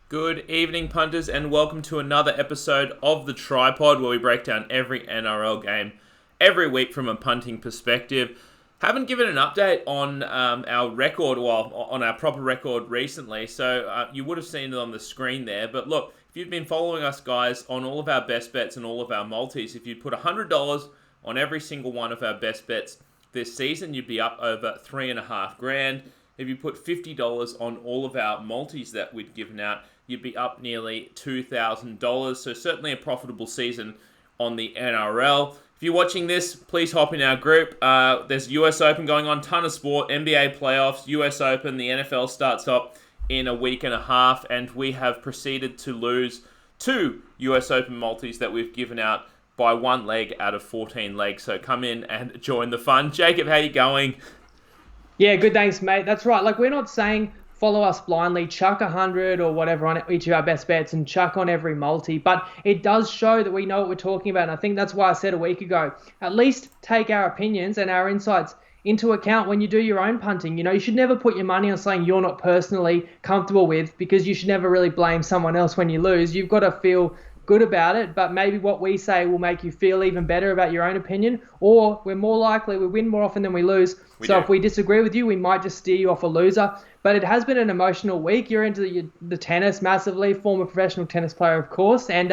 Good evening, punters, and welcome to another episode of The Tripod, where we break down every NRL game every week from a punting perspective. Haven't given an update on our record, on our proper record recently, so you would have seen it on the screen there. But look, if you've been following us, guys, on all of our best bets and all of our multis, if you put $100 on every single one of our best bets this season, you'd be up over $3,500. If you put $50 on all of our multis that we'd given out, you'd be up nearly $2,000. So certainly a profitable season on the NRL. If you're watching this, please hop in our group. There's US Open going on, ton of sport, NBA playoffs, US Open, the NFL starts up in a week and a half, and we have proceeded to lose 2 US Open multis that we've given out by 1 leg out of 14 legs. So come in and join the fun. Jacob, how you going? Yeah, good, thanks, mate. That's right. Like, we're not saying follow us blindly, chuck 100 or whatever on each of our best bets and chuck on every multi, but it does show that we know what we're talking about. And I think that's why I said a week ago, at least take our opinions and our insights into account when you do your own punting. You know, you should never put your money on something you're not personally comfortable with, because you should never really blame someone else when you lose. You've got to feel good about it, but maybe what we say will make you feel even better about your own opinion, or we're more likely we win more often than we lose. If we disagree with you, we might just steer you off a loser. But it has been an emotional week. You're into the tennis massively, former professional tennis player, of course, and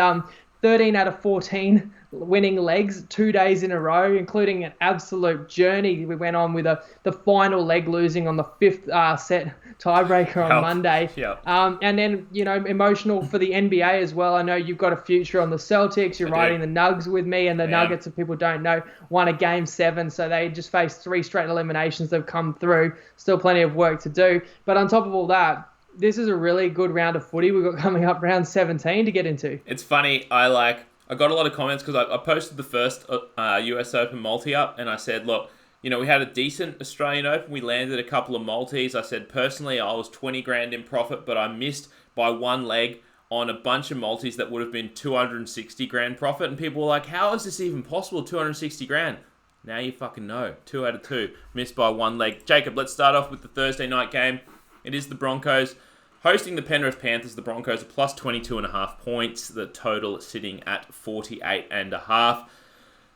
13 out of 14 winning legs 2 days in a row, including an absolute journey. We went on with the final leg losing on the 5th set tiebreaker on Monday. Yep. And then, you know, emotional for the NBA as well. I know you've got a future on the Celtics. You're riding the Nugs with me, and the Nuggets, if people don't know, won a Game 7. So they just faced 3 straight eliminations. They've come through. Still plenty of work to do. But on top of all that, this is a really good round of footy we've got coming up, round 17 to get into. It's funny, I got a lot of comments because I posted the first US Open multi up, and I said, look, you know, we had a decent Australian Open. We landed a couple of multis. I said, personally, I was 20 grand in profit, but I missed by 1 leg on a bunch of multis that would have been 260 grand profit. And people were like, how is this even possible, 260 grand? Now you fucking know. 2 out of 2. Missed by 1 leg. Jacob, let's start off with the Thursday night game. It is the Broncos hosting the Penrith Panthers. The Broncos are plus 22.5 points. The total sitting at 48.5.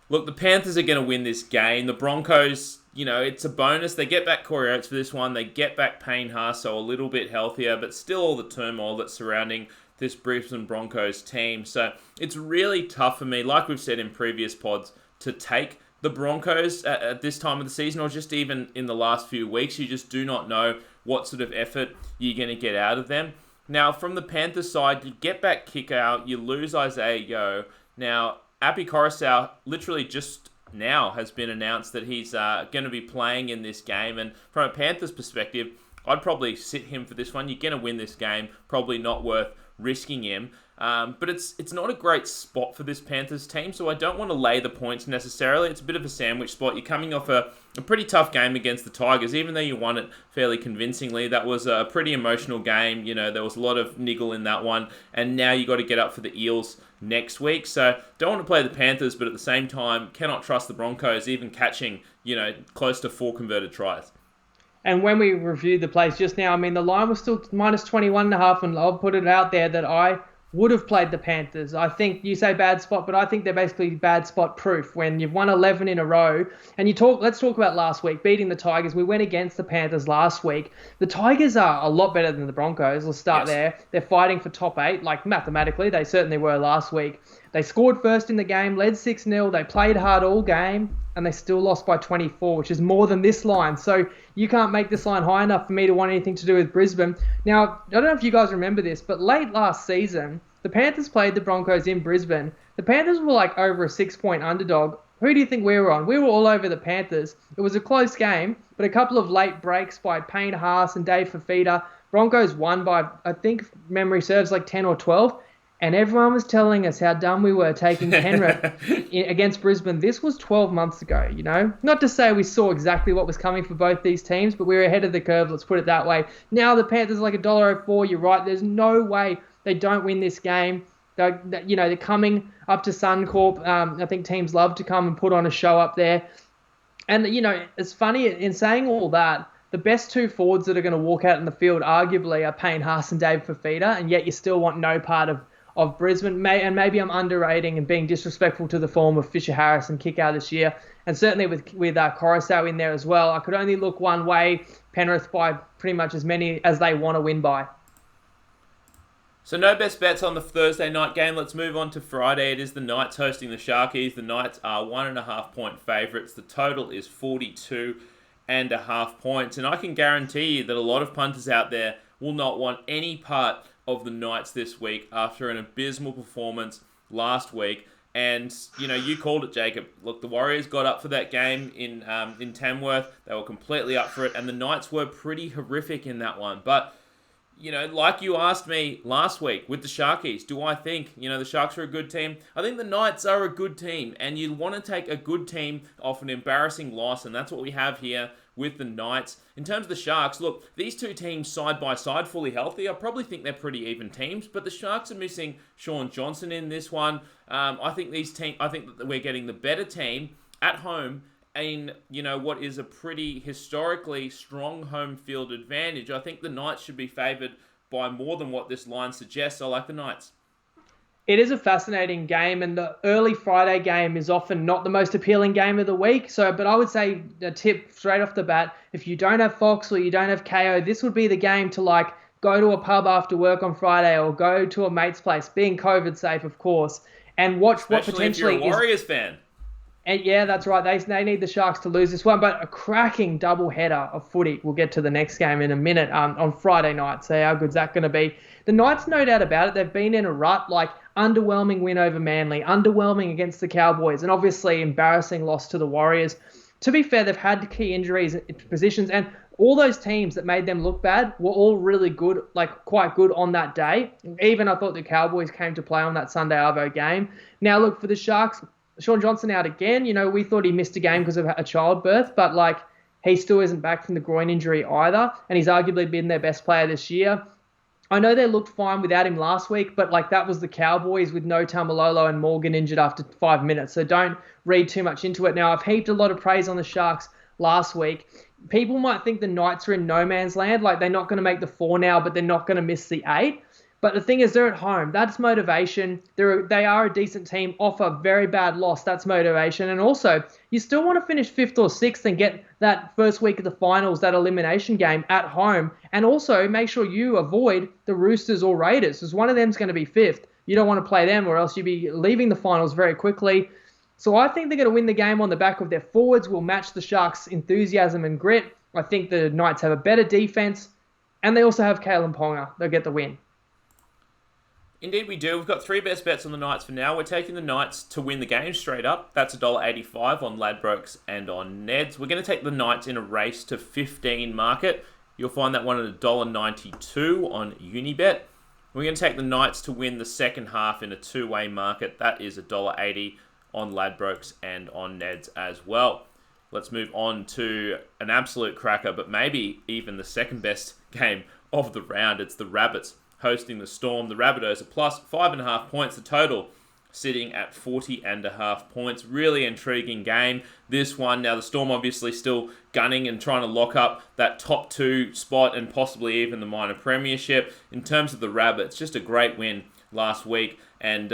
Look, the Panthers are going to win this game. The Broncos, you know, it's a bonus. They get back Corey Oates for this one. They get back Payne Haas, so a little bit healthier, but still all the turmoil that's surrounding this Brisbane Broncos team. So it's really tough for me, like we've said in previous pods, to take the Broncos at this time of the season, or just even in the last few weeks. You just do not know what sort of effort you're going to get out of them. Now, from the Panthers side, you get back kick out, you lose Isaiah Yeo. Now, Api Coruscant literally just now has been announced that he's going to be playing in this game. And from a Panthers perspective, I'd probably sit him for this one. You're going to win this game. Probably not worth risking him. But it's not a great spot for this Panthers team, so I don't want to lay the points necessarily. It's a bit of a sandwich spot. You're coming off a pretty tough game against the Tigers, even though you won it fairly convincingly. That was a pretty emotional game. You know, there was a lot of niggle in that one, and now you got to get up for the Eels next week. So don't want to play the Panthers, but at the same time, cannot trust the Broncos, even catching, you know, close to 4 converted tries. And when we reviewed the plays just now, I mean, the line was still minus 21.5, and I'll put it out there that I would have played the Panthers. I think you say bad spot, but I think they're basically bad spot proof. When you've won 11 in a row, and let's talk about last week, beating the Tigers. We went against the Panthers last week. The Tigers are a lot better than the Broncos. Let's start there. They're fighting for top 8, like mathematically, they certainly were last week. They scored first in the game, led 6-0. They played hard all game, and they still lost by 24, which is more than this line. So you can't make this line high enough for me to want anything to do with Brisbane. Now, I don't know if you guys remember this, but late last season, the Panthers played the Broncos in Brisbane. The Panthers were like over a 6-point underdog. Who do you think we were on? We were all over the Panthers. It was a close game, but a couple of late breaks by Payne Haas and Dave Fafita. Broncos won by, I think memory serves, like 10 or 12. And everyone was telling us how dumb we were taking Penrith against Brisbane. This was 12 months ago, you know. Not to say we saw exactly what was coming for both these teams, but we were ahead of the curve, let's put it that way. Now the Panthers are like $1.04, you're right. There's no way they don't win this game. They're coming up to Suncorp. I think teams love to come and put on a show up there. And, you know, it's funny in saying all that, the best two forwards that are going to walk out in the field arguably are Payne Haas and David Fafita, and yet you still want no part of Brisbane. And maybe I'm underrating and being disrespectful to the form of Fisher Harris and Kickout this year, and certainly with Coruscant in there as well. I could only look one way, Penrith by pretty much as many as they want to win by. So no best bets on the Thursday night game. Let's move on to Friday. It is the Knights hosting the Sharkies. The Knights are 1.5 point favourites. The total is 42.5 points. And I can guarantee you that a lot of punters out there will not want any part of the Knights this week after an abysmal performance last week. And, you called it, Jacob. Look, the Warriors got up for that game in Tamworth. They were completely up for it. And the Knights were pretty horrific in that one. But like you asked me last week with the Sharkies, do I think, the Sharks are a good team? I think the Knights are a good team, and you want to take a good team off an embarrassing loss, and that's what we have here with the Knights. In terms of the Sharks, look, these two teams side by side, fully healthy, I probably think they're pretty even teams, but the Sharks are missing Shaun Johnson in this one. I think that we're getting the better team at home in, what is a pretty historically strong home field advantage. I think the Knights should be favoured by more than what this line suggests. I like the Knights. It is a fascinating game, and the early Friday game is often not the most appealing game of the week. But I would say a tip straight off the bat, if you don't have Fox or you don't have KO, this would be the game to go to a pub after work on Friday or go to a mate's place, being COVID safe, of course, and watch Especially what potentially if you're a Warriors fan. And yeah, that's right. They need the Sharks to lose this one, but a cracking double header of footy. We'll get to the next game in a minute on Friday night. So how good's that going to be? The Knights, no doubt about it, they've been in a rut, underwhelming win over Manly, underwhelming against the Cowboys, and obviously embarrassing loss to the Warriors. To be fair, they've had key injuries in positions, and all those teams that made them look bad were all really good, quite good on that day. Even I thought the Cowboys came to play on that Sunday Arvo game. Now look, for the Sharks, Shaun Johnson out again. We thought he missed a game because of a childbirth, but he still isn't back from the groin injury either, and he's arguably been their best player this year. I know they looked fine without him last week, but that was the Cowboys with no Tamalolo and Morgan injured after 5 minutes, so don't read too much into it. Now, I've heaped a lot of praise on the Sharks last week. People might think the Knights are in no man's land, they're not going to make the 4 now, but they're not going to miss the 8. But the thing is, they're at home. That's motivation. They are a decent team off a very bad loss. That's motivation. And also, you still want to finish 5th or 6th and get that first week of the finals, that elimination game at home. And also, make sure you avoid the Roosters or Raiders, because one of them's going to be 5th. You don't want to play them, or else you'll be leaving the finals very quickly. So I think they're going to win the game on the back of their forwards. Will match the Sharks' enthusiasm and grit. I think the Knights have a better defense. And they also have Kalen Ponga. They'll get the win. Indeed we do. We've got 3 best bets on the Knights for now. We're taking the Knights to win the game straight up. That's $1.85 on Ladbrokes and on Neds. We're going to take the Knights in a race to 15 market. You'll find that one at $1.92 on Unibet. We're going to take the Knights to win the second half in a 2-way market. That is $1.80 on Ladbrokes and on Neds as well. Let's move on to an absolute cracker, but maybe even the second best game of the round. It's the Rabbits hosting the Storm. The Rabbitohs are plus 5.5 points. The total sitting at 40.5 points. Really intriguing game, this one. Now, the Storm obviously still gunning and trying to lock up that top 2 spot and possibly even the minor premiership. In terms of the Rabbits, just a great win last week. And,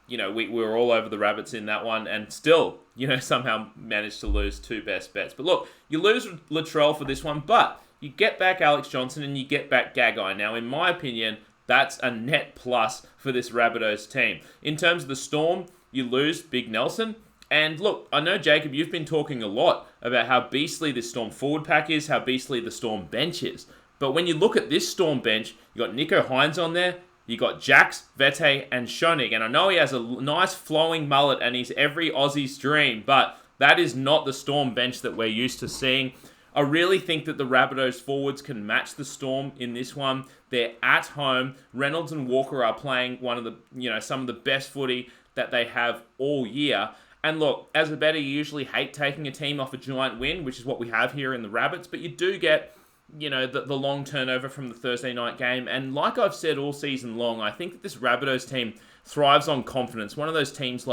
we were all over the Rabbits in that one and still, somehow managed to lose 2 best bets. But look, you lose Latrell for this one, but you get back Alex Johnson and you get back Gagai. Now, in my opinion, that's a net plus for this Rabbitohs team. In terms of the Storm, you lose Big Nelson. And look, I know, Jacob, you've been talking a lot about how beastly this Storm forward pack is, how beastly the Storm bench is. But when you look at this Storm bench, you got Nico Hines on there, you got Jax, Vete, and Schoenig. And I know he has a nice flowing mullet and he's every Aussie's dream, but that is not the Storm bench that we're used to seeing. I really think that the Rabbitohs forwards can match the Storm in this one. They're at home. Reynolds and Walker are playing one of the, some of the best footy that they have all year. And look, as a bettor, you usually hate taking a team off a giant win, which is what we have here in the Rabbits, but you do get, the long turnover from the Thursday night game. And like I've said all season long, I think that this Rabbitohs team thrives on confidence. One of those teams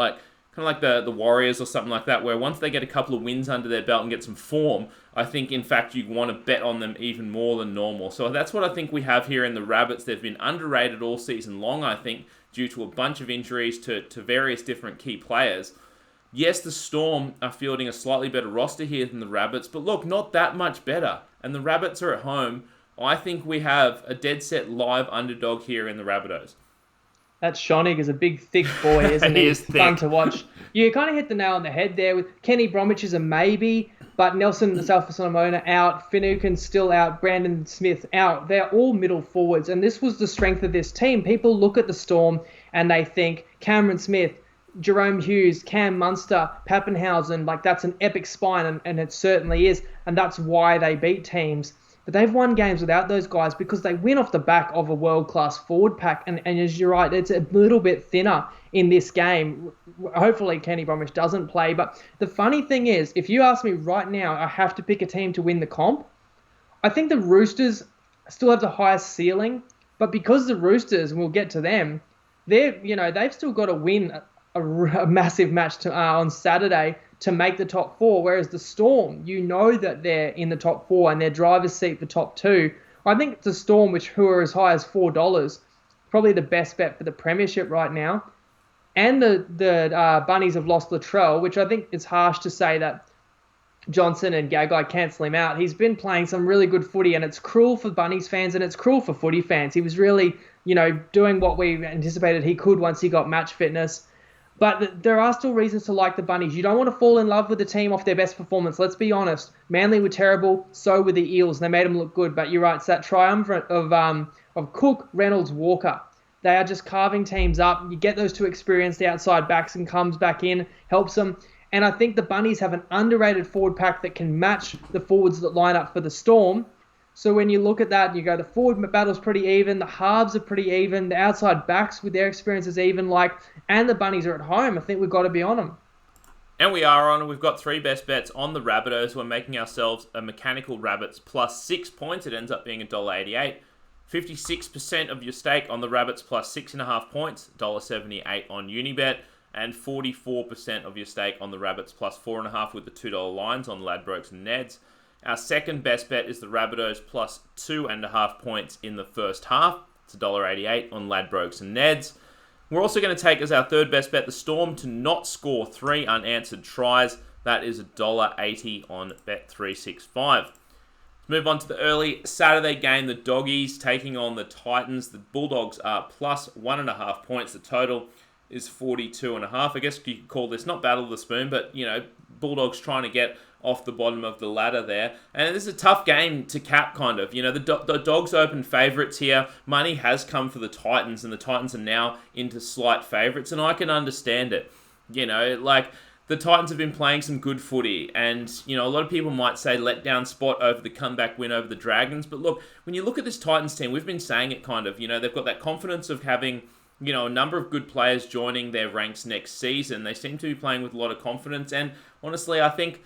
kind of like the Warriors or something like that, where once they get a couple of wins under their belt and get some form, I think, in fact, you want to bet on them even more than normal. So that's what I think we have here in the Rabbits. They've been underrated all season long, I think, due to a bunch of injuries to various different key players. Yes, the Storm are fielding a slightly better roster here than the Rabbits, but look, not that much better. And the Rabbits are at home. I think we have a dead set live underdog here in the Rabbitohs. That Shonig is a big, thick boy, isn't he? He is thick. Fun to watch. You kind of hit the nail on the head there. With Kenny Bromwich is a maybe, but Nelson Salfa-Solomona out, Finucane's still out, Brandon Smith out. They're all middle forwards, and this was the strength of this team. People look at the Storm and they think Cameron Smith, Jerome Hughes, Cam Munster, Pappenhausen, like that's an epic spine, and it certainly is, and that's why they beat teams. But they've won games without those guys because they win off the back of a world-class forward pack, and as you're right, it's a little bit thinner in this game. Hopefully Kenny Bromwich doesn't play, but the funny thing is, if you ask me right now, I have to pick a team to win the comp, I think the Roosters still have the highest ceiling, but because the Roosters, and we'll get to them, they've still got to win a massive match on Saturday to make the top four, whereas the Storm, that they're in the top four and their driver's seat for top two. I think it's the Storm, who are as high as $4, probably the best bet for the premiership right now. And the Bunnies have lost Latrell, which I think it's harsh to say that Johnson and Gagai cancel him out. He's been playing some really good footy, and it's cruel for Bunnies fans and it's cruel for footy fans. He was really, doing what we anticipated he could once he got match fitness. But there are still reasons to like the Bunnies. You don't want to fall in love with the team off their best performance. Let's be honest. Manly were terrible. So were the Eels. They made them look good. But you're right. It's that triumvirate of Cook, Reynolds, Walker. They are just carving teams up. You get those two experienced outside backs and comes back in, helps them. And I think the Bunnies have an underrated forward pack that can match the forwards that line up for the Storm. So when you look at that, you go, the forward battle's pretty even, the halves are pretty even, the outside backs with their experience is even, and the Bunnies are at home. I think we've got to be on them. And we are on, and we've got 3 best bets on the Rabbitohs. We're making ourselves a mechanical Rabbits plus 6 points. It ends up being $1.88. 56% of your stake on the Rabbits plus 6.5 points, $1.78 on Unibet. And 44% of your stake on the Rabbits plus 4.5 with the $2 lines on Ladbrokes and Neds. Our second best bet is the Rabbitohs plus 2.5 points in the first half. It's $1.88 on Ladbrokes and Neds. We're also going to take as our third best bet the Storm to not score 3 unanswered tries. That is $1.80 on Bet365. Let's move on to the early Saturday game. The Doggies taking on the Titans. The Bulldogs are plus 1.5 points. The total is 42.5. I guess you could call this not Battle of the Spoon, but, Bulldogs trying to get off the bottom of the ladder there. And this is a tough game to cap, kind of. The Dogs open favourites here. Money has come for the Titans, and the Titans are now into slight favourites, and I can understand it. The Titans have been playing some good footy, and, a lot of people might say letdown spot over the comeback win over the Dragons. But look, when you look at this Titans team, we've been saying it kind of, they've got that confidence of having, a number of good players joining their ranks next season. They seem to be playing with a lot of confidence, and honestly, I think,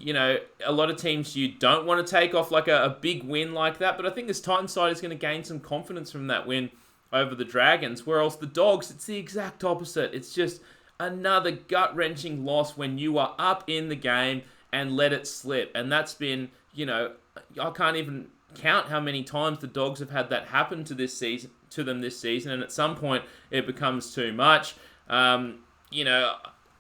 a lot of teams you don't want to take off a big win like that, but I think this Titans side is going to gain some confidence from that win over the Dragons, whereas the Dogs, it's the exact opposite. It's just another gut-wrenching loss when you are up in the game and let it slip, and that's been, I can't even count how many times the Dogs have had that happen to them this season, and at some point it becomes too much.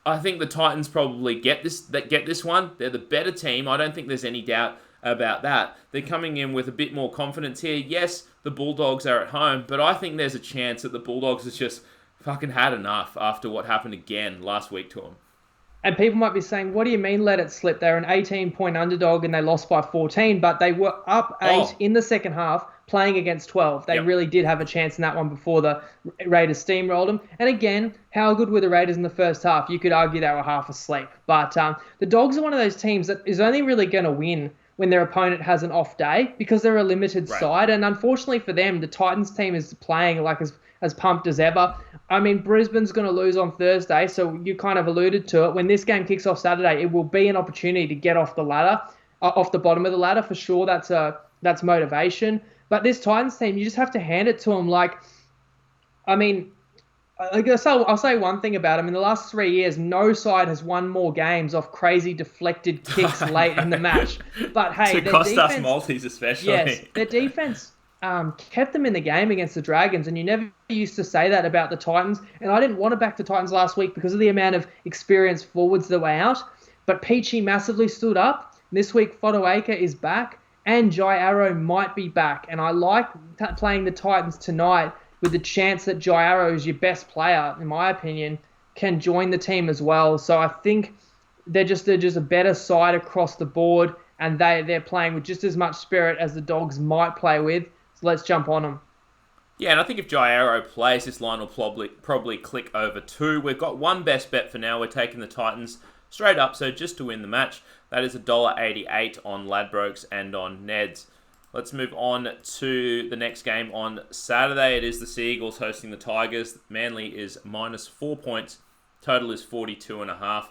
I think the Titans probably get this one. They're the better team. I don't think there's any doubt about that. They're coming in with a bit more confidence here. Yes, the Bulldogs are at home, but I think there's a chance that the Bulldogs has just fucking had enough after what happened again last week to them. And people might be saying, what do you mean let it slip? They're an 18-point underdog and they lost by 14, but they were up 8 in the second half playing against 12. They really did have a chance in that one before the Raiders steamrolled them. And again, how good were the Raiders in the first half? You could argue they were half asleep. But the Dogs are one of those teams that is only really going to win when their opponent has an off day because they're a limited side. And unfortunately for them, the Titans team is playing as pumped as ever. I mean, Brisbane's going to lose on Thursday, so you kind of alluded to it. When this game kicks off Saturday, it will be an opportunity to get off the ladder, off the bottom of the ladder for sure. That's motivation. But this Titans team, you just have to hand it to them. I guess I'll say one thing about him. In the last 3 years, no side has won more games off crazy deflected kicks late in the match. But hey, To their cost us defense, multis, yes, especially. their defense kept them in the game against the Dragons, and you never used to say that about the Titans. And I didn't want to back the Titans last week because of the amount of experienced forwards that were out. But Peachy massively stood up. This week, Fodawaker is back, and Jai Arrow might be back. And I like playing the Titans tonight with the chance that Jai Arrow is your best player, in my opinion, can join the team as well. So I think they're just a better side across the board, and they're playing with just as much spirit as the Dogs might play with. So let's jump on them. Yeah, and I think if Jai Arrow plays, this line will probably click over 2. We've got one best bet for now. We're taking the Titans straight up, so just to win the match. That is $1.88 on Ladbrokes and on Neds. Let's move on to the next game on Saturday. It is the Sea Eagles hosting the Tigers. Manly is -4 points. Total is 42.5.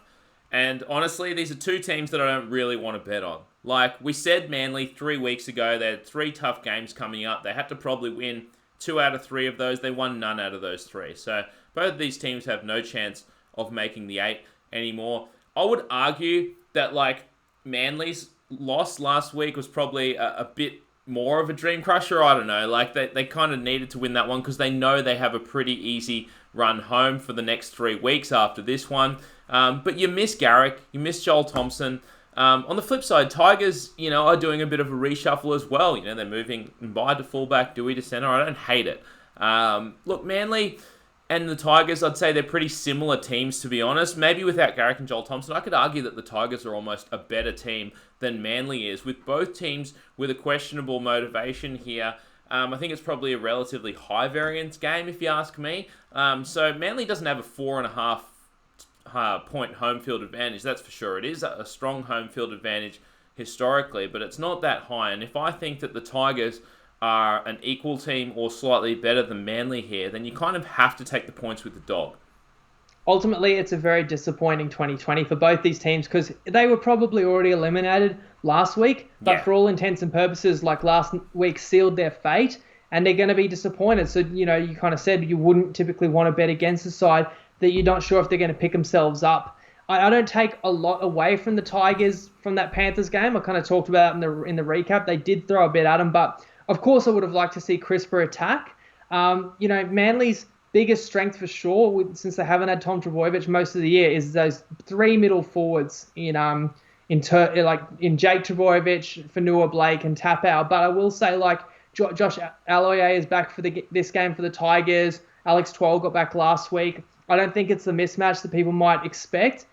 And honestly, these are two teams that I don't really want to bet on. Like we said, Manly 3 weeks ago, they had 3 tough games coming up. They had to probably win 2 out of 3 of those. They won none out of those 3. So both of these teams have no chance of making the 8 anymore. I would argue that like Manly's loss last week was probably a bit more of a dream crusher. I don't know. Like they kind of needed to win that one because they know they have a pretty easy run home for the next 3 weeks after this one. But you miss Garrick, you miss Joel Thompson. On the flip side, Tigers, are doing a bit of a reshuffle as well. They're moving by to fullback, Dewey to centre. I don't hate it. Look, Manly and the Tigers, I'd say they're pretty similar teams, to be honest. Maybe without Garrick and Joel Thompson, I could argue that the Tigers are almost a better team than Manly is, with both teams with a questionable motivation here. I think it's probably a relatively high variance game, if you ask me. So Manly doesn't have a 4.5 point home field advantage, that's for sure. It is a strong home field advantage historically, but it's not that high. And if I think that the Tigers are an equal team or slightly better than Manly here, then you kind of have to take the points with the dog. Ultimately, it's a very disappointing 2020 for both these teams because they were probably already eliminated last week, but for all intents and purposes, like last week sealed their fate, and they're going to be disappointed. So, you kind of said you wouldn't typically want to bet against a side that you're not sure if they're going to pick themselves up. I don't take a lot away from the Tigers from that Panthers game. I kind of talked about it in the recap. They did throw a bit at them, but of course I would have liked to see crisper attack. Manly's biggest strength for sure, since they haven't had Tom Trbojevic most of the year, is those 3 middle forwards in Jake Trbojevic, Fanua Blake, and Tapau. But I will say, like, Josh Aloiai is back for this game for the Tigers. Alex Twal got back last week. I don't think it's the mismatch that people might expect.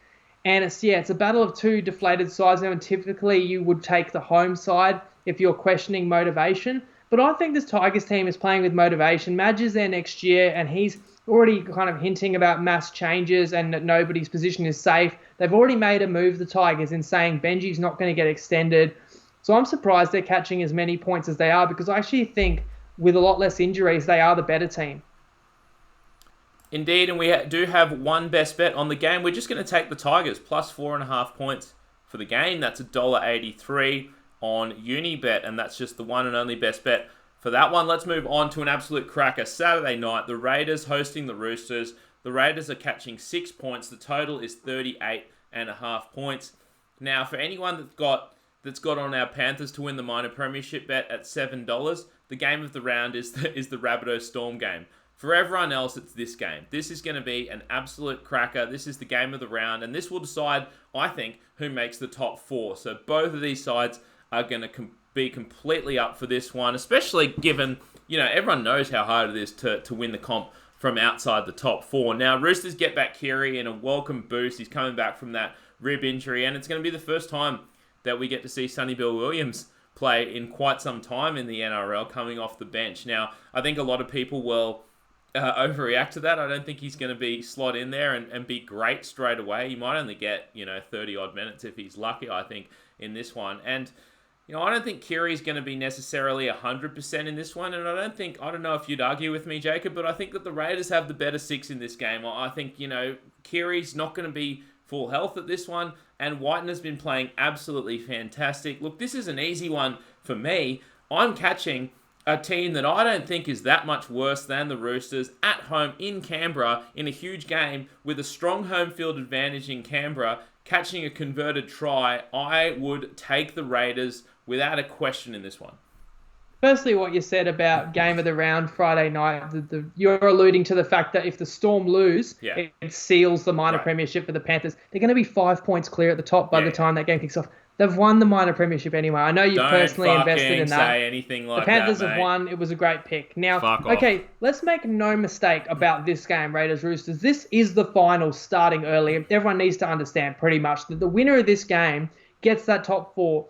And it's a battle of 2 deflated sides now, and typically you would take the home side if you're questioning motivation. But I think this Tigers team is playing with motivation. Madge is there next year, and he's already kind of hinting about mass changes and that nobody's position is safe. They've already made a move, the Tigers, in saying Benji's not going to get extended. So I'm surprised they're catching as many points as they are, because I actually think with a lot less injuries, they are the better team. Indeed, and we do have one best bet on the game. We're just going to take the Tigers plus 4.5 points for the game. That's $1.83 on Unibet, and that's just the one and only best bet for that one. Let's move on to an absolute cracker. Saturday night, the Raiders hosting the Roosters. The Raiders are catching 6 points. The total is 38.5 points. Now, for anyone that's got on our Panthers to win the minor premiership bet at $7, the game of the round is the Rabbitohs Storm game. For everyone else, it's this game. This is going to be an absolute cracker. This is the game of the round, and this will decide, I think, who makes the top 4. So both of these sides are going to be completely up for this one, especially given, everyone knows how hard it is to win the comp from outside the top 4. Now, Roosters get back Keary in a welcome boost. He's coming back from that rib injury, and it's going to be the first time that we get to see Sonny Bill Williams play in quite some time in the NRL coming off the bench. Now, I think a lot of people will overreact to that. I don't think he's going to be slot in there and be great straight away. He might only get 30 odd minutes if he's lucky, I think, in this one. And I don't think Keary's going to be necessarily 100% in this one, and I don't know if you'd argue with me, Jacob, but I think that the Raiders have the better 6 in this game. I think Keary's not going to be full health at this one, and Whiten has been playing absolutely fantastic. Look, this is an easy one for me. I'm catching a team that I don't think is that much worse than the Roosters at home in Canberra in a huge game with a strong home field advantage in Canberra, catching a converted try, I would take the Raiders without a question in this one. Firstly, what you said about game of the round Friday night, you're alluding to the fact that if the Storm lose, it seals the minor premiership for the Panthers. They're going to be 5 points clear at the top by the time that game kicks off. They've won the minor premiership anyway. I know you've personally invested in that. Don't say anything like that. The Panthers that, have won. It was a great pick. Now, Fuck off. Okay, let's make no mistake about this game, Raiders-Roosters. This is the final starting early. Everyone needs to understand pretty much that the winner of this game gets that top 4.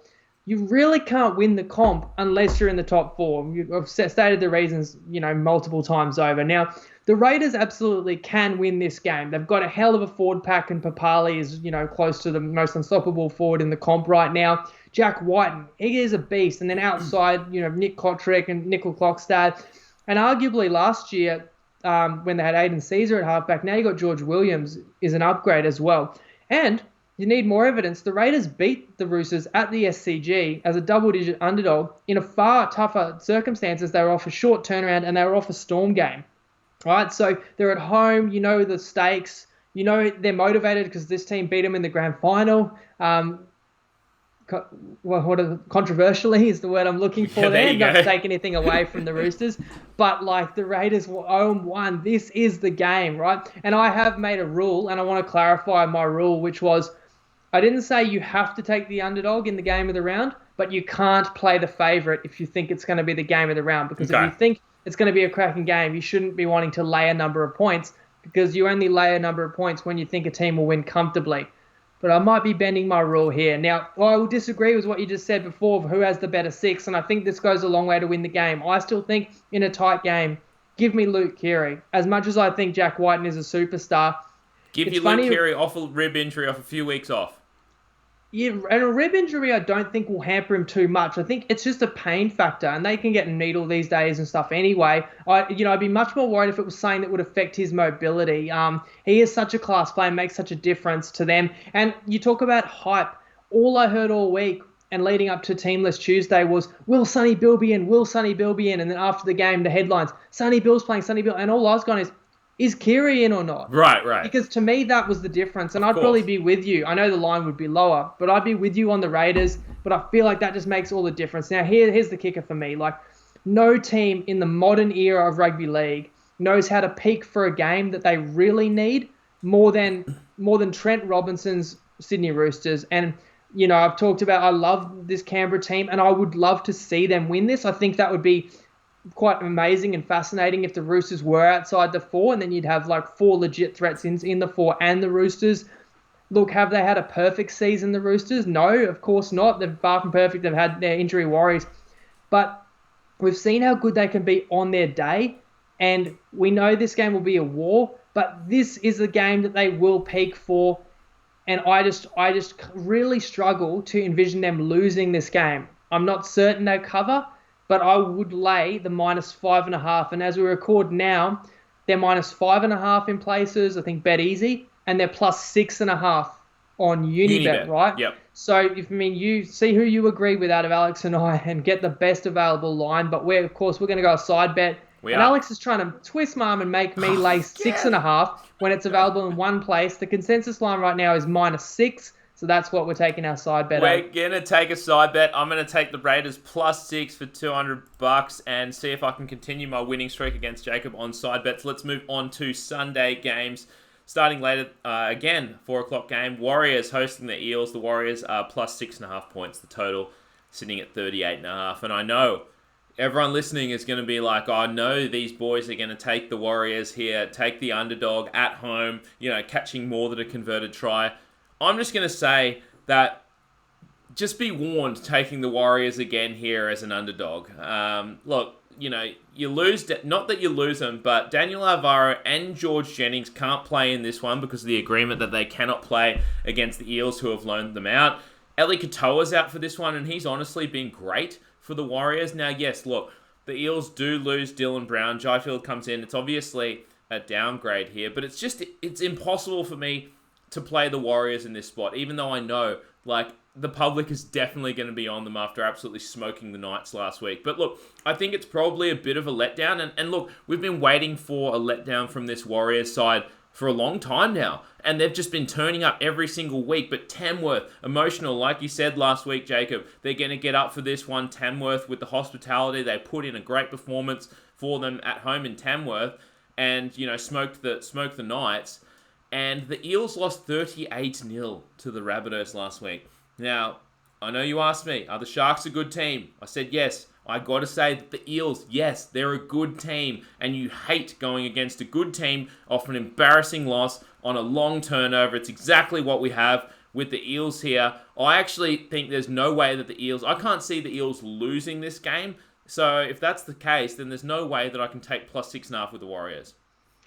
You really can't win the comp unless you're in the top 4. I've stated the reasons, multiple times over. Now, the Raiders absolutely can win this game. They've got a hell of a forward pack, and Papali is, close to the most unstoppable forward in the comp right now. Jack Whiten, he is a beast. And then outside, Nick Kotrick and Nickel Clockstad. And arguably last year, when they had Aiden Caesar at halfback, now you got George Williams is an upgrade as well. And you need more evidence. The Raiders beat the Roosters at the SCG as a double-digit underdog in a far tougher circumstances. They were off a short turnaround and they were off a Storm game. Right, so they're at home. You know the stakes. You know they're motivated because this team beat them in the grand final. Controversially is the word I'm looking for there. Not to take anything away from the Roosters, but the Raiders were 0-1. This is the game, right? And I have made a rule, and I want to clarify my rule, which was I didn't say you have to take the underdog in the game of the round, but you can't play the favourite if you think it's going to be the game of the round. Because if you think it's going to be a cracking game, you shouldn't be wanting to lay a number of points, because you only lay a number of points when you think a team will win comfortably. But I might be bending my rule here. Now, I will disagree with what you just said before of who has the better 6, and I think this goes a long way to win the game. I still think in a tight game, give me Luke Keary. As much as I think Jack Whiten is a superstar. Give you Luke Keary off a rib injury, off a few weeks off. Yeah, and a rib injury I don't think will hamper him too much. I think it's just a pain factor, and they can get a needle these days and stuff anyway. I'd be much more worried if it was something that would affect his mobility. He is such a class player and makes such a difference to them. And you talk about hype. All I heard all week and leading up to Teamless Tuesday was, will Sonny Bill be in? Will Sonny Bill be in? And then after the game, the headlines, Sonny Bill's playing, Sonny Bill. And all I was going is Keary in or not? Right. Because to me, that was the difference. And I'd probably be with you. I know the line would be lower, but I'd be with you on the Raiders. But I feel like that just makes all the difference. Now, here's the kicker for me. No team in the modern era of rugby league knows how to peak for a game that they really need more than Trent Robinson's Sydney Roosters. And, I've talked about I love this Canberra team, and I would love to see them win this. I think that would be quite amazing and fascinating if the Roosters were outside the 4, and then you'd have 4 legit threats in the 4 and the Roosters. Look, have they had a perfect season, the Roosters? No, of course not. They're far from perfect. They've had their injury worries. But we've seen how good they can be on their day, and we know this game will be a war, but this is a game that they will peak for, and I just really struggle to envision them losing this game. I'm not certain they'll cover, but I would lay the -5.5. And as we record now, they're -5.5 in places, I think Bet Easy, and they're +6.5 on Unibet, right? Yep. So, you see who you agree with out of Alex and I and get the best available line. But we're going to go a side bet. Alex is trying to twist my arm and make me lay 6.5 when it's available in one place. The consensus line right now is -6. So that's what we're taking our side bet. We're going to take a side bet. I'm going to take the Raiders +6 for $200 and see if I can continue my winning streak against Jacob on side bets. Let's move on to Sunday games. Starting later, again, 4 o'clock game. Warriors hosting the Eels. The Warriors are +6.5 points. The total sitting at 38.5. And I know everyone listening is going to be like, I know these boys are going to take the Warriors here, take the underdog at home, catching more than a converted try. I'm just going to say that just be warned taking the Warriors again here as an underdog. Look, you lose, not that you lose them, but Daniel Alvaro and George Jennings can't play in this one because of the agreement that they cannot play against the Eels who have loaned them out. Eli Katoa's out for this one, and he's honestly been great for the Warriors. Now, yes, look, the Eels do lose Dylan Brown. Jaifield comes in. It's obviously a downgrade here, but it's impossible for me to play the Warriors in this spot, even though I know, the public is definitely going to be on them after absolutely smoking the Knights last week. But look, I think it's probably a bit of a letdown. And look, we've been waiting for a letdown from this Warriors side for a long time now. And they've just been turning up every single week. But Tamworth, emotional, like you said last week, Jacob, they're going to get up for this one. Tamworth, with the hospitality, they put in a great performance for them at home in Tamworth. And, smoked the Knights. And the Eels lost 38-0 to the Rabbitohs last week. Now, I know you asked me, are the Sharks a good team? I said yes. I got to say that the Eels, yes, they're a good team. And you hate going against a good team off an embarrassing loss on a long turnover. It's exactly what we have with the Eels here. I actually think there's no way that I can't see the Eels losing this game. So if that's the case, then there's no way that I can take plus 6.5 with the Warriors.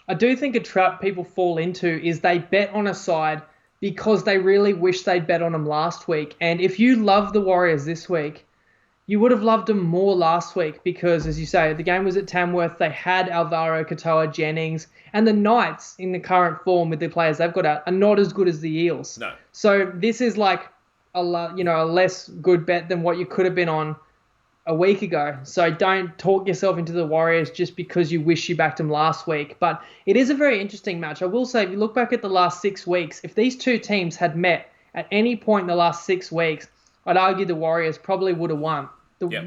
I do think a trap people fall into is they bet on a side because they really wish they'd bet on them last week. And if you love the Warriors this week, you would have loved them more last week because, as you say, the game was at Tamworth. They had Alvaro, Katoa, Jennings, and the Knights in the current form with the players they've got out are not as good as the Eels. No. So this is like a less good bet than what you could have been on a week ago. So don't talk yourself into the Warriors just because you wish you backed them last week. But it is a very interesting match. I will say, if you look back at the last 6 weeks, if these two teams had met at any point in the last 6 weeks, I'd argue the Warriors probably would have won.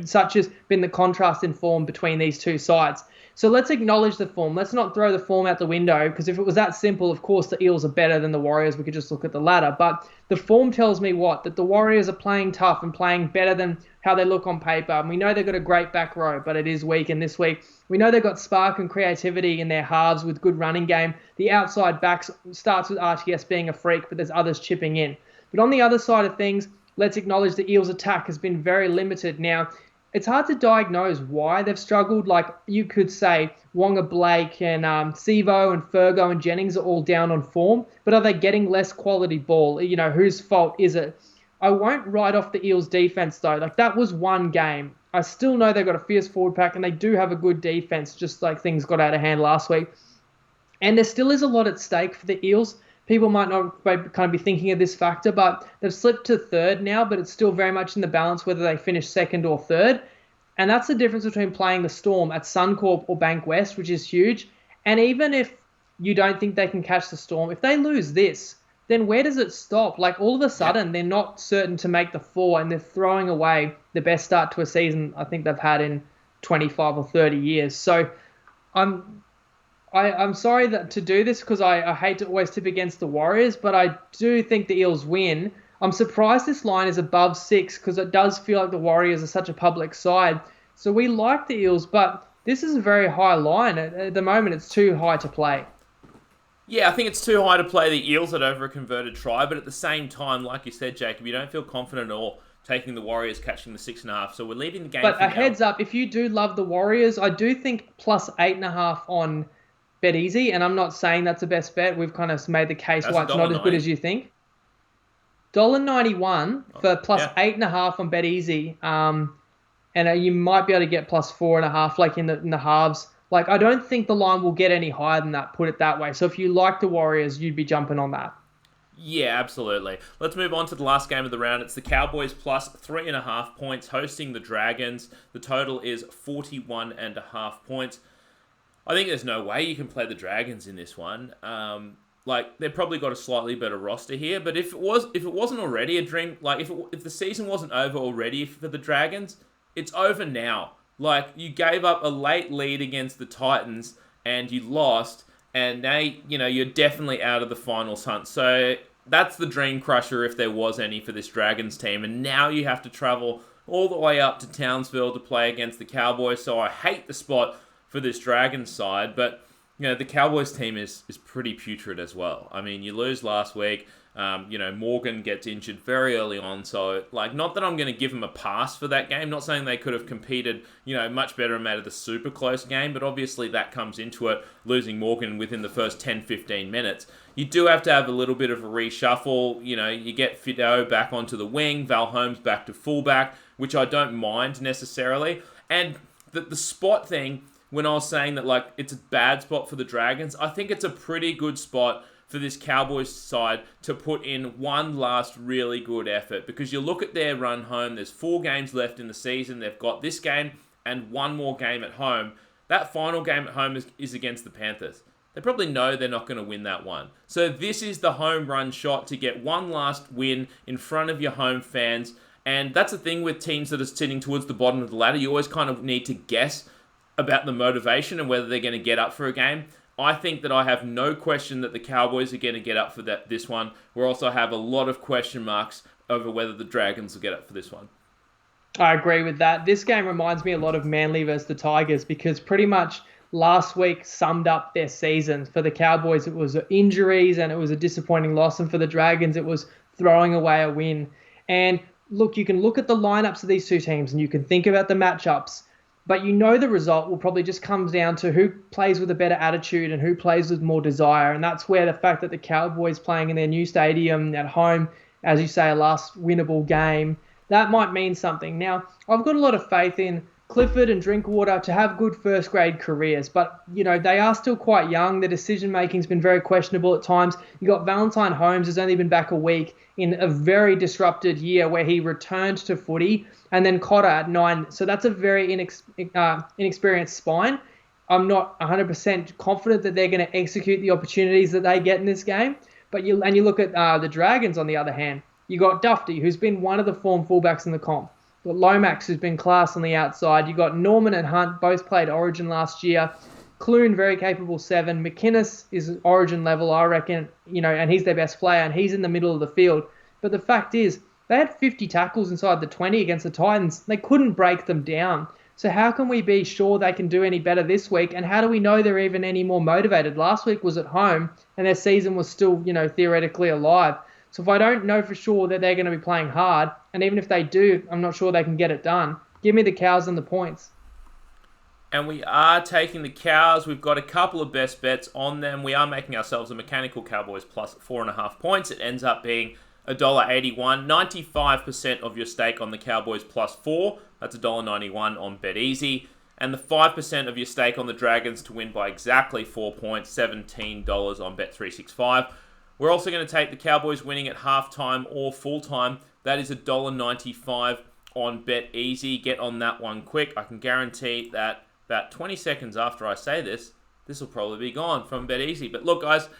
Such has been the contrast in form between these two sides. So let's acknowledge the form. Let's not throw the form out the window, because if it was that simple, of course, the Eels are better than the Warriors. We could just look at the ladder. But the form tells me what? That the Warriors are playing tough and playing better than how they look on paper. And we know they've got a great back row, but it is weak. And this week, we know they've got spark and creativity in their halves with good running game. The outside backs starts with RTS being a freak, but there's others chipping in. But on the other side of things, let's acknowledge the Eels' attack has been very limited. Now, it's hard to diagnose why they've struggled. Like, you could say Wonga Blake and Sevo and Fergo and Jennings are all down on form, but are they getting less quality ball? Whose fault is it? I won't write off the Eels' defense, though. Like, that was one game. I still know they've got a fierce forward pack, and they do have a good defense, just like things got out of hand last week. And there still is a lot at stake for the Eels. People might not kind of be thinking of this factor, but they've slipped to third now, but it's still very much in the balance whether they finish second or third. And that's the difference between playing the Storm at Suncorp or Bank West, which is huge. And even if you don't think they can catch the Storm, if they lose this, then where does it stop? Like, all of a sudden, they're not certain to make the 4, and they're throwing away the best start to a season I think they've had in 25 or 30 years. So I'm sorry to do this, because I hate to always tip against the Warriors, but I do think the Eels win. I'm surprised this line is above 6, because it does feel like the Warriors are such a public side. So we like the Eels, but this is a very high line. At the moment, it's too high to play. Yeah, I think it's too high to play the Eels at over a converted try, but at the same time, like you said, Jacob, you don't feel confident at all taking the Warriors catching the 6.5. So we're leaving the game. But a heads up, if you do love the Warriors, I do think plus 8.5 on Bet Easy, and I'm not saying that's the best bet. We've kind of made the case why it's not as good as you think. $1.91 for plus 8.5 on Bet Easy, and you might be able to get plus 4.5, like in the halves. Like, I don't think the line will get any higher than that, put it that way. So if you like the Warriors, you'd be jumping on that. Yeah, absolutely. Let's move on to the last game of the round. It's the Cowboys plus 3.5 points hosting the Dragons. The total is 41.5 points. I think there's no way you can play the Dragons in this one. They've probably got a slightly better roster here, but if it wasn't already a dream, like if the season wasn't over already for the Dragons, it's over now. Like, you gave up a late lead against the Titans and you lost, and now you're definitely out of the finals hunt. So that's the dream crusher if there was any for this Dragons team, and now you have to travel all the way up to Townsville to play against the Cowboys. So I hate the spot for this Dragons side, but the Cowboys team is pretty putrid as well. I mean, you lose last week. Morgan gets injured very early on, so not that I'm going to give them a pass for that game. Not saying they could have competed, much better and made it a super close game, but obviously that comes into it, losing Morgan within the first 10-15 minutes. You do have to have a little bit of a reshuffle. You get Fido back onto the wing, Val Holmes back to fullback, which I don't mind necessarily. And the spot thing, when I was saying that it's a bad spot for the Dragons, I think it's a pretty good spot for this Cowboys side to put in one last really good effort, because you look at their run home, there's 4 games left in the season. They've got this game and one more game at home. That final game at home is against the Panthers. They probably know they're not going to win that one. So this is the home run shot to get one last win in front of your home fans. And that's the thing with teams that are sitting towards the bottom of the ladder. You always kind of need to guess about the motivation and whether they're going to get up for a game. I think that I have no question that the Cowboys are going to get up for this one. We also have a lot of question marks over whether the Dragons will get up for this one. I agree with that. This game reminds me a lot of Manly versus the Tigers, because pretty much last week summed up their season. For the Cowboys, it was injuries and it was a disappointing loss. And for the Dragons, it was throwing away a win. And look, you can look at the lineups of these two teams and you can think about the matchups, but you know the result will probably just come down to who plays with a better attitude and who plays with more desire. And that's where the fact that the Cowboys playing in their new stadium at home, as you say, a last winnable game, that might mean something. Now, I've got a lot of faith in Clifford and Drinkwater to have good first grade careers, but they are still quite young. Their decision making's been very questionable at times. You got Valentine Holmes, who's only been back a week in a very disrupted year where he returned to footy, and then Cotter at 9. So that's a very inexperienced spine. I'm not 100% confident that they're going to execute the opportunities that they get in this game. But you look at the Dragons on the other hand. You got Dufty, who's been one of the form fullbacks in the comp. You've got Lomax, who's been class on the outside. You got Norman and Hunt, both played Origin last year. Clune, very capable 7. McInnes is Origin level, I reckon, and he's their best player, and he's in the middle of the field. But the fact is, they had 50 tackles inside the 20 against the Titans. They couldn't break them down. So how can we be sure they can do any better this week? And how do we know they're even any more motivated? Last week was at home, and their season was still, theoretically alive. So if I don't know for sure that they're going to be playing hard, and even if they do, I'm not sure they can get it done, give me the Cows and the points. And we are taking the Cows. We've got a couple of best bets on them. We are making ourselves a mechanical Cowboys plus 4.5 points. It ends up being $1.81. 95% of your stake on the Cowboys plus 4. That's $1.91 on BetEasy. And the 5% of your stake on the Dragons to win by exactly 4 points, $17 on Bet365. We're also going to take the Cowboys winning at halftime or full-time. That is $1.95 on BetEasy. Get on that one quick. I can guarantee that about 20 seconds after I say this will probably be gone from BetEasy. But look, guys,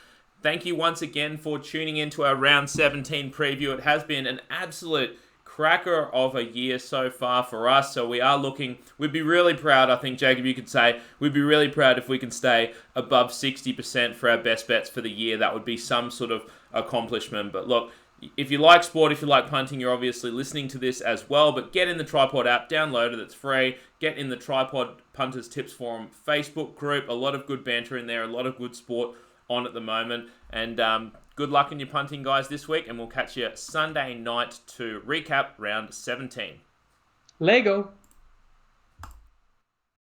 thank you once again for tuning into our Round 17 preview. It has been an absolute cracker of a year so far for us. So we'd be really proud, I think, Jacob, you could say, we'd be really proud if we can stay above 60% for our best bets for the year. That would be some sort of accomplishment. But look, if you like sport, if you like punting, you're obviously listening to this as well. But get in the Tripod app, download it, it's free. Get in the Tripod Punters Tips Forum Facebook group. A lot of good banter in there, a lot of good sport on at the moment. And good luck in your punting, guys, this week. And we'll catch you Sunday night to recap Round 17. Lego.